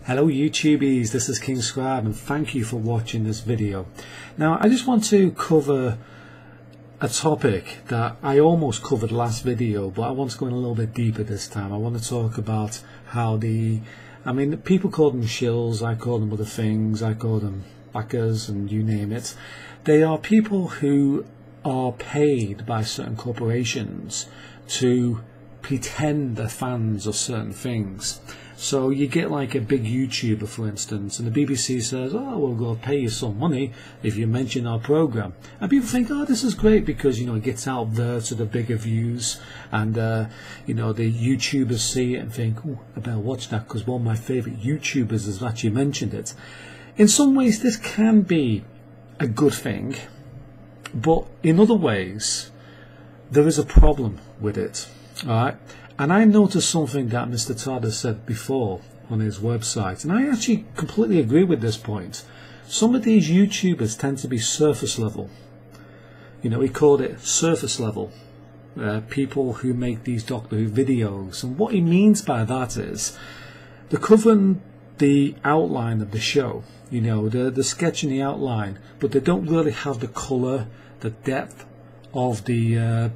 Hello YouTubies, this is King Scribe and thank you for watching this video. Now I just want to cover a topic that I almost covered last video, but I want to go in a little bit deeper this time. I want to talk about how people call them shills, I call them other things, I call them backers and you name it. They are people who are paid by certain corporations to pretend they're fans of certain things. So you get like a big YouTuber, for instance, and the BBC says, oh, we'll pay you some money if you mention our program. And people think, oh, this is great because, you know, it gets out there to the bigger views, and, you know, the YouTubers see it and think, oh, I better watch that because one of my favourite YouTubers has actually mentioned it. In some ways, this can be a good thing, but in other ways, there is a problem with it. Alright, and I noticed something that Mr. Todd has said before on his website, and I actually completely agree with this point. Some of these YouTubers tend to be surface level. You know, he called it surface level. People who make these Doctor Who videos, and what he means by that is they're covering the outline of the show. You know, they're sketching the outline, but they don't really have the colour, the depth of the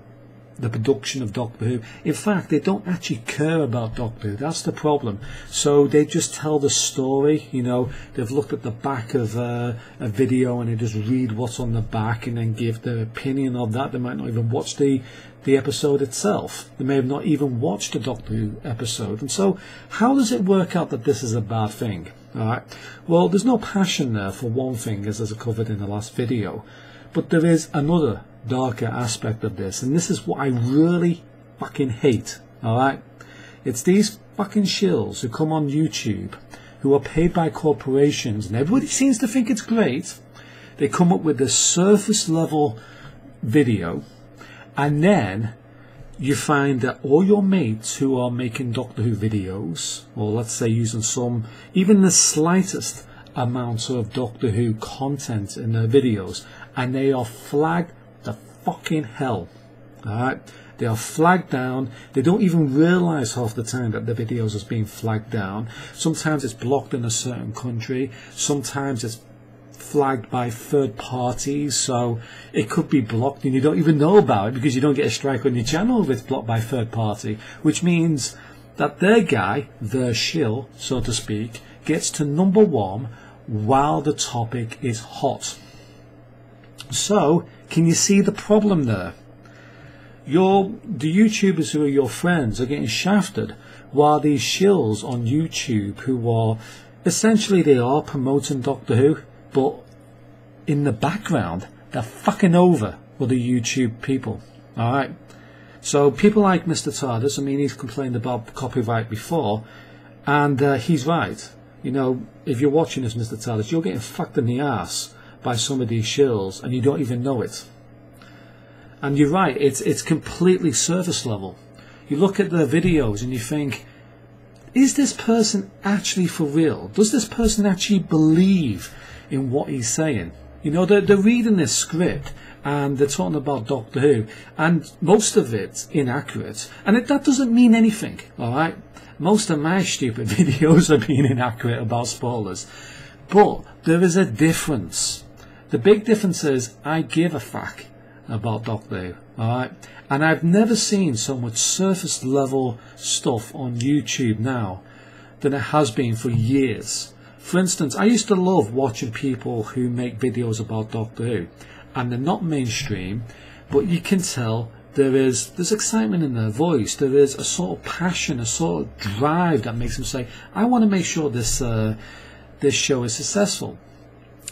production of Doctor Who. In fact, they don't actually care about Doctor Who. That's the problem. So they just tell the story. You know, they've looked at the back of a video and they just read what's on the back and then give their opinion of that. They might not even watch the episode itself. They may have not even watched the Doctor Who episode. And so how does it work out that this is a bad thing? Alright, well, there's no passion there for one thing, as I covered in the last video. But there is another darker aspect of this, and this is what I really fucking hate. Alright, it's these fucking shills who come on YouTube who are paid by corporations, and everybody seems to think it's great. They come up with this surface level video, and then you find that all your mates who are making Doctor Who videos, or let's say using even the slightest amount of Doctor Who content in their videos, and they are flagged the fucking hell. Alright, they are flagged down. They don't even realise half the time that the videos is being flagged down. Sometimes it's blocked in a certain country, sometimes it's flagged by third parties, so it could be blocked and you don't even know about it because you don't get a strike on your channel if it's blocked by third party, which means that their guy, their shill, so to speak, gets to #1 while the topic is hot. So, can you see the problem there? The YouTubers who are your friends are getting shafted, while these shills on YouTube who are, essentially they are promoting Doctor Who, but in the background, they're fucking over other YouTube people. Alright? So, people like Mr. TARDIS, I mean, he's complained about copyright before, and he's right. You know, if you're watching this, Mr. TARDIS, you're getting fucked in the ass by some of these shills and you don't even know it. And you're right, it's completely surface level. You look at their videos and you think, is this person actually for real? Does this person actually believe in what he's saying? You know, they're reading this script and they're talking about Doctor Who, and most of it's inaccurate, and that doesn't mean anything. Alright, most of my stupid videos are being inaccurate about spoilers, but there is a difference. The big difference is I give a fuck about Doctor Who, alright? And I've never seen so much surface level stuff on YouTube now than it has been for years. For instance, I used to love watching people who make videos about Doctor Who, and they're not mainstream, but you can tell there's excitement in their voice. There is a sort of passion, a sort of drive that makes them say, I want to make sure this show is successful.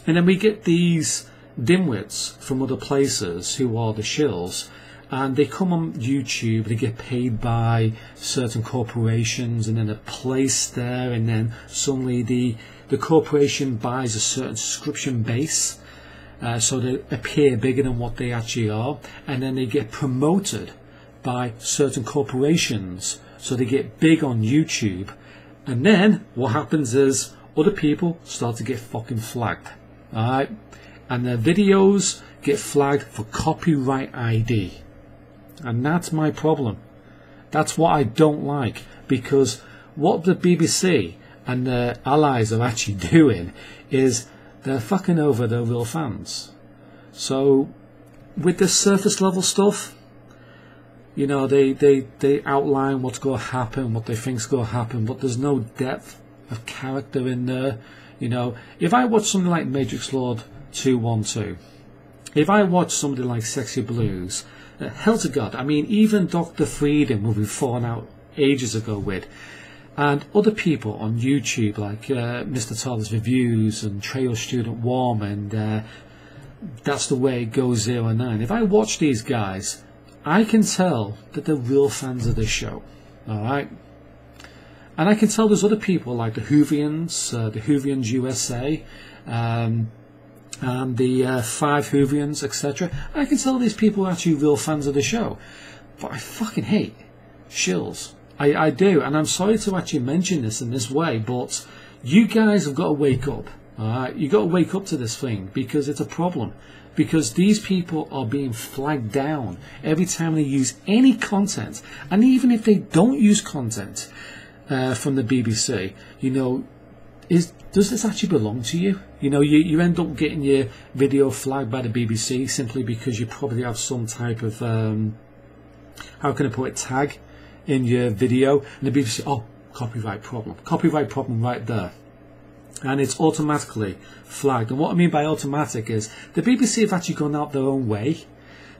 And then we get these dimwits from other places who are the shills, and they come on YouTube, they get paid by certain corporations, and then they're placed there, and then suddenly the corporation buys a certain subscription base, so they appear bigger than what they actually are, and then they get promoted by certain corporations, so they get big on YouTube, and then what happens is other people start to get fucking flagged. Alright, and their videos get flagged for copyright ID, and that's my problem. That's what I don't like, because what the BBC and their allies are actually doing is they're fucking over their real fans. So with this surface level stuff, you know, they outline what's going to happen, what they think's going to happen, but there's no depth of character in there. You know, if I watch something like Matrix Lord 212, if I watch somebody like Sexy Blues, hell to God, I mean, even Dr. Freedom, who we've fallen out ages ago with, and other people on YouTube like Mr. Tyler's Reviews and Trail Student Warm and That's the Way It Goes 09. If I watch these guys, I can tell that they're real fans of this show. Alright? And I can tell there's other people like the Whovians, the Whovians USA, and the 5 Whovians, etc. I can tell these people are actually real fans of the show. But I fucking hate Shills. I do, and I'm sorry to actually mention this in this way, but you guys have got to wake up. Alright, you got to wake up to this thing, because it's a problem. Because these people are being flagged down every time they use any content, and even if they don't use content from the BBC, you know, does this actually belong to you? You know, you end up getting your video flagged by the BBC simply because you probably have some type of how can I put it, tag in your video, and the BBC, oh, copyright problem right there. And it's automatically flagged. And what I mean by automatic is the BBC have actually gone out their own way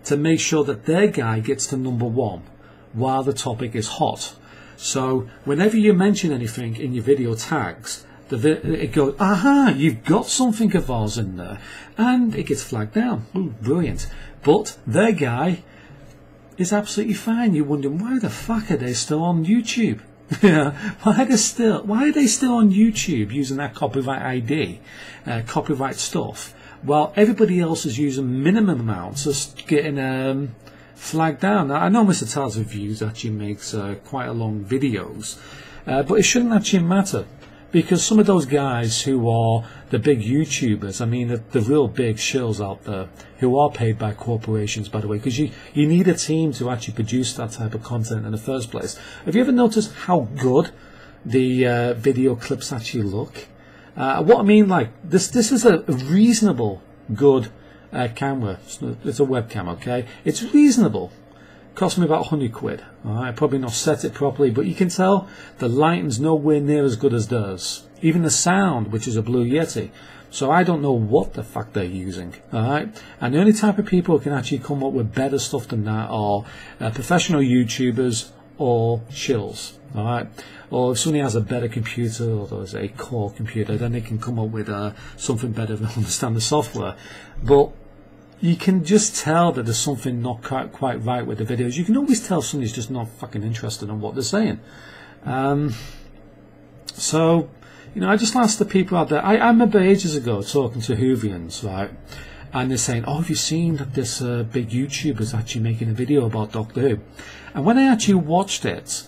to make sure that their guy gets to #1 while the topic is hot. So whenever you mention anything in your video tags, it goes, aha, you've got something of ours in there, and it gets flagged down. Ooh, brilliant. But their guy is absolutely fine. You're wondering, why the fuck are they still on YouTube? Why are they still on YouTube using that copyright ID, copyright stuff, while everybody else is using minimum amounts, just getting flagged down? Now, I know Mr. Taz Reviews actually makes quite a long videos, but it shouldn't actually matter, because some of those guys who are the big YouTubers, I mean the real big shills out there, who are paid by corporations, by the way, because you need a team to actually produce that type of content in the first place. Have you ever noticed how good the video clips actually look? What I mean, like, this is a reasonable good camera. It's a webcam, okay? It's reasonable. Cost me about 100 quid. I probably not set it properly, but you can tell the lighting's nowhere near as good as theirs. Even the sound, which is a Blue Yeti. So I don't know what the fuck they're using. Alright? And the only type of people who can actually come up with better stuff than that are professional YouTubers or shills. Alright? Or if somebody has a better computer, or there's a core computer, then they can come up with something better and understand the software. But you can just tell that there's something not quite right with the videos. You can always tell somebody's just not fucking interested in what they're saying. So, you know, I just asked the people out there. I remember ages ago talking to Whovians, right? And they're saying, oh, have you seen that this big YouTuber is actually making a video about Doctor Who? And when I actually watched it,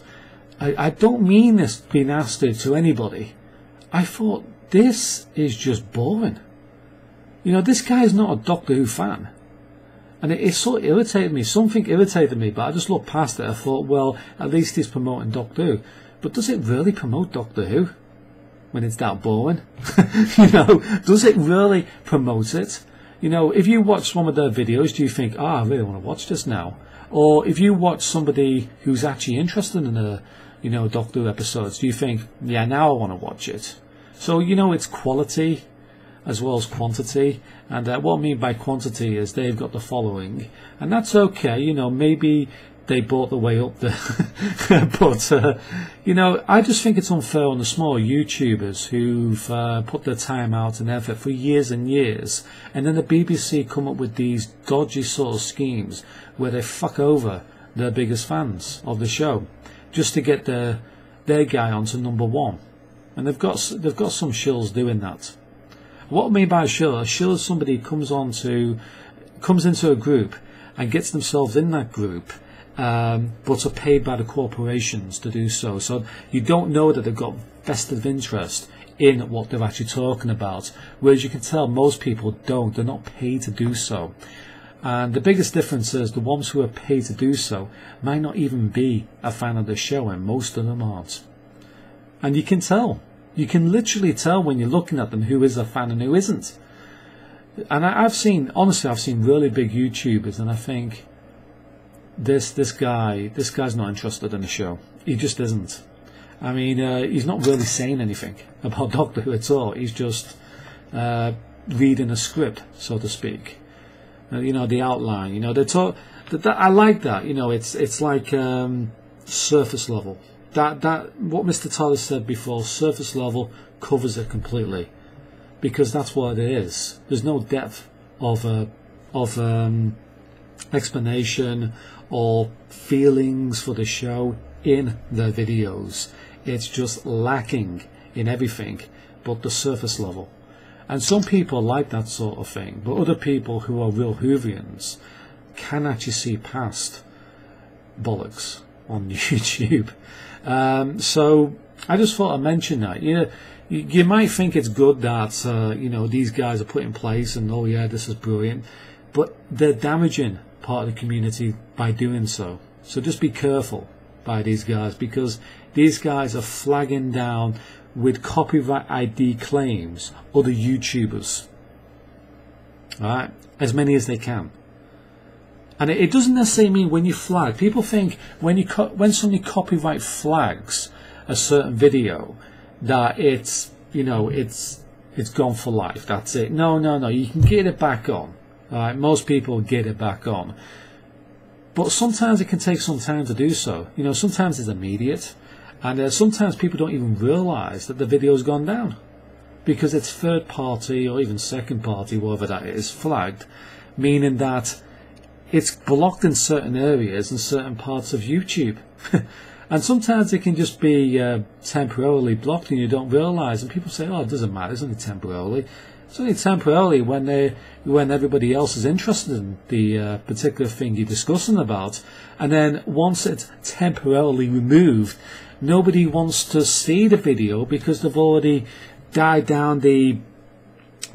I don't mean this being nasty to anybody. I thought, this is just boring. You know, this guy is not a Doctor Who fan. And it sort of irritated me. Something irritated me, but I just looked past it. I thought, well, at least he's promoting Doctor Who. But does it really promote Doctor Who when it's that boring? You know, does it really promote it? You know, if you watch one of their videos, do you think, oh, I really want to watch this now? Or if you watch somebody who's actually interested in you know, Doctor Who episodes, do you think, yeah, now I want to watch it? So, you know, it's quality as well as quantity, and what I mean by quantity is they've got the following, and that's okay. You know, maybe they bought the way up there, but you know, I just think it's unfair on the small YouTubers who've put their time out and effort for years and years, and then the BBC come up with these dodgy sort of schemes where they fuck over their biggest fans of the show just to get their guy onto #1, and they've got some shills doing that. What I mean by a shill is somebody who comes into a group and gets themselves in that group, but are paid by the corporations to do so. So you don't know that they've got vested interest in what they're actually talking about. Whereas you can tell most people don't. They're not paid to do so. And the biggest difference is the ones who are paid to do so might not even be a fan of the show, and most of them aren't. And you can tell. You can literally tell when you're looking at them who is a fan and who isn't. And I've seen really big YouTubers, and I think this guy's not interested in the show. He just isn't. I mean, he's not really saying anything about Doctor Who at all. He's just reading a script, so to speak. You know, the outline. You know, they talk. I like that. You know, it's like surface level. That what Mr. Todd said before. Surface level covers it completely, because that's what it is. There's no depth of explanation or feelings for the show in their videos. It's just lacking in everything but the surface level. And some people like that sort of thing, but other people who are real Whovians can actually see past bollocks on YouTube. So I just thought I'd mention that. You might think it's good that you know, these guys are put in place and, oh yeah, this is brilliant, but they're damaging part of the community by doing so. So just be careful by these guys, because these guys are flagging down with copyright ID claims other YouTubers, alright, as many as they can. And it doesn't necessarily mean when you flag. People think when somebody copyright flags a certain video that it's, you know, it's gone for life. That's it. No. You can get it back on. All right, most people get it back on, but sometimes it can take some time to do so. You know, sometimes it's immediate, and sometimes people don't even realise that the video's gone down because it's third party or even second party, whatever that is, flagged, meaning that it's blocked in certain areas and certain parts of YouTube. And sometimes it can just be temporarily blocked and you don't realise, and people say, oh, it doesn't matter, it's only temporarily. It's only temporarily when everybody else is interested in the particular thing you're discussing about, and then once it's temporarily removed, nobody wants to see the video because they've already died down the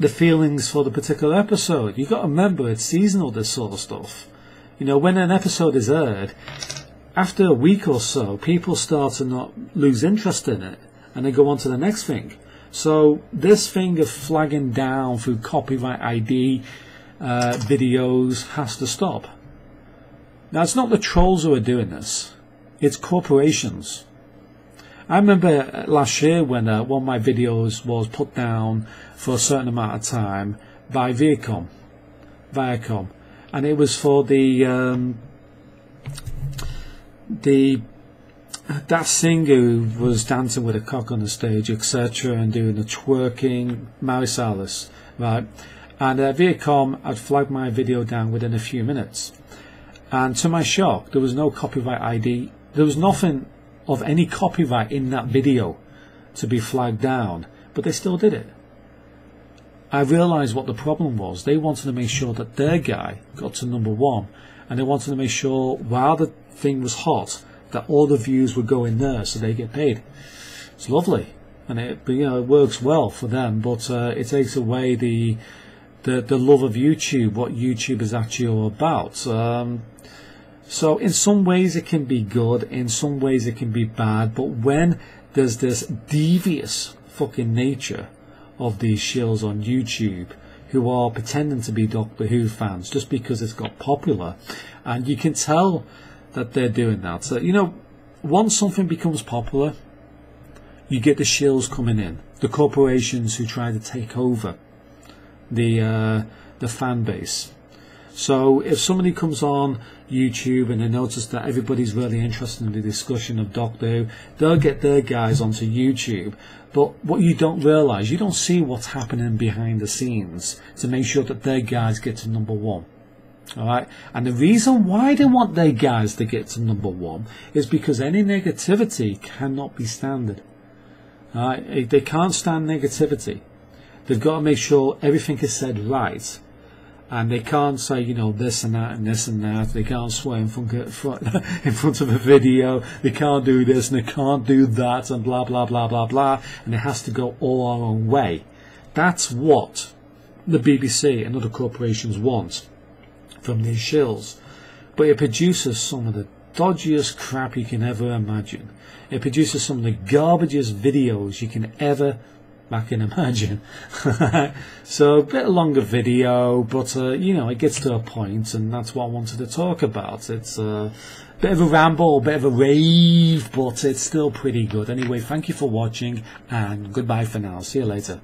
feelings for the particular episode. You've got to remember, it's seasonal, this sort of stuff. You know, when an episode is aired, after a week or so, people start to not lose interest in it, and they go on to the next thing. So this thing of flagging down through copyright ID videos has to stop. Now, it's not the trolls who are doing this, it's corporations. I remember last year when one of my videos was put down for a certain amount of time by Viacom, and it was for that singer who was dancing with a cock on the stage, etc., and doing the twerking, Marisalis, right? And Viacom had flagged my video down within a few minutes, and to my shock, there was no copyright ID. There was nothing of any copyright in that video to be flagged down, but they still did it. I realised what the problem was. They wanted to make sure that their guy got to #1, and they wanted to make sure while the thing was hot that all the views would go in there so they get paid. It's lovely, and it works well for them, but it takes away the love of YouTube, what YouTube is actually all about. So in some ways it can be good, in some ways it can be bad, but when there's this devious fucking nature of these shills on YouTube who are pretending to be Doctor Who fans just because it's got popular, and you can tell that they're doing that. So, you know, once something becomes popular, you get the shills coming in, the corporations who try to take over the fan base. So if somebody comes on YouTube and they notice that everybody's really interested in the discussion of Doctor Who, they'll get their guys onto YouTube. But what you don't realise, you don't see what's happening behind the scenes to make sure that their guys get to #1. Alright? And the reason why they want their guys to get to #1 is because any negativity cannot be standard. Alright? They can't stand negativity. They've got to make sure everything is said right. And they can't say, you know, this and that and this and that. They can't swear in front of a video. They can't do this and they can't do that and blah, blah, blah, blah, blah. And it has to go all our own way. That's what the BBC and other corporations want from these shills. But it produces some of the dodgiest crap you can ever imagine. It produces some of the garbagest videos you can ever imagine. So a bit longer video, but you know, it gets to a point, and that's what I wanted to talk about. It's a bit of a ramble, a bit of a rave, but it's still pretty good. Anyway, thank you for watching, and goodbye for now. See you later.